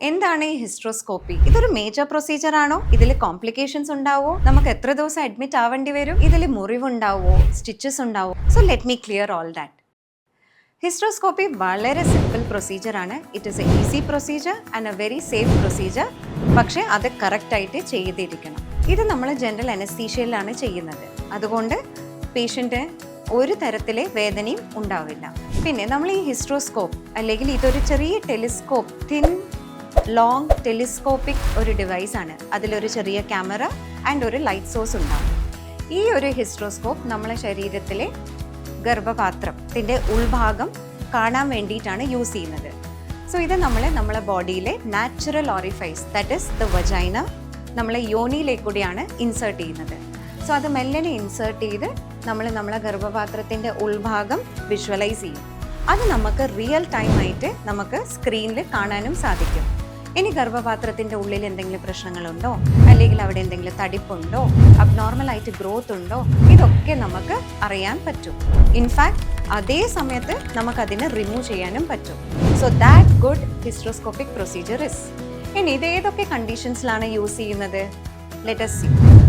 എന്താണ് ഈ ഹിസ്ട്രോസ്കോപ്പി? ഇതൊരു മേജർ പ്രൊസീജിയർ ആണോ? ഇതിൽ കോംപ്ലിക്കേഷൻസ് ഉണ്ടാവോ? നമുക്ക് എത്ര ദിവസം അഡ്മിറ്റ് ആവേണ്ടി വരും? ഇതിൽ മുറിവുണ്ടാവോ? സ്റ്റിച്ചസ് ഉണ്ടാവോ? So let me clear all that. Hysteroscopy വളരെ സിമ്പിൾ പ്രൊസീജിയർ ആണ്. It is A easy procedure and A very safe procedure. പക്ഷേ അത് കറക്റ്റായിട്ട് ചെയ്തിരിക്കണം. ഇത് നമ്മൾ ജനറൽ അനസ്തീഷ്യയിലാണ് ചെയ്യുന്നത്. അതുകൊണ്ട് പേഷ്യൻ്റ് ഒരു തരത്തിലെ വേദനയും ഉണ്ടാവില്ല. പിന്നെ നമ്മൾ ഈ ഹിസ്ട്രോസ്കോപ്പ് അല്ലെങ്കിൽ ഇതൊരു ചെറിയ ടെലിസ്കോപ്പ്, തിൻ ലോങ് ടെലിസ്കോപ്പിക് ഒരു ഡിവൈസ് ആണ്. അതിലൊരു ചെറിയ ക്യാമറ ആൻഡ് ഒരു ലൈറ്റ് സോഴ്സ് ഉണ്ടാകും. ഈ ഒരു ഹിസ്ട്രോസ്കോപ്പ് നമ്മളെ ശരീരത്തിലെ ഗർഭപാത്രത്തിൻ്റെ ഉൾഭാഗം കാണാൻ വേണ്ടിയിട്ടാണ് യൂസ് ചെയ്യുന്നത്. സോ ഇത് നമ്മളെ ബോഡിയിലെ natural orifice, that is the vagina, നമ്മളെ യോനിയിലേക്കൂടിയാണ് ഇൻസേർട്ട് ചെയ്യുന്നത്. സോ അത് മെല്ലനെ ഇൻസേർട്ട് ചെയ്ത് നമ്മളെ ഗർഭപാത്രത്തിൻ്റെ ഉൾഭാഗം വിഷ്വലൈസ് ചെയ്യും. അത് നമുക്ക് റിയൽ ടൈമായിട്ട് നമുക്ക് സ്ക്രീനിൽ കാണാനും സാധിക്കും. ഇനി ഗർഭപാത്രത്തിൻ്റെ ഉള്ളിൽ എന്തെങ്കിലും പ്രശ്നങ്ങളുണ്ടോ, അല്ലെങ്കിൽ അവിടെ എന്തെങ്കിലും തടിപ്പുണ്ടോ, അബ്നോർമലായിട്ട് ഗ്രോത്ത് ഉണ്ടോ, ഇതൊക്കെ നമുക്ക് അറിയാൻ പറ്റും. ഇൻഫാക്ട് അതേ സമയത്ത് നമുക്കതിനെ റിമൂവ് ചെയ്യാനും പറ്റും. So that good hysteroscopic procedure is. ഇനി ഇത് ഏതൊക്കെ കണ്ടീഷൻസിലാണ് യൂസ് ചെയ്യുന്നത്? Let us see.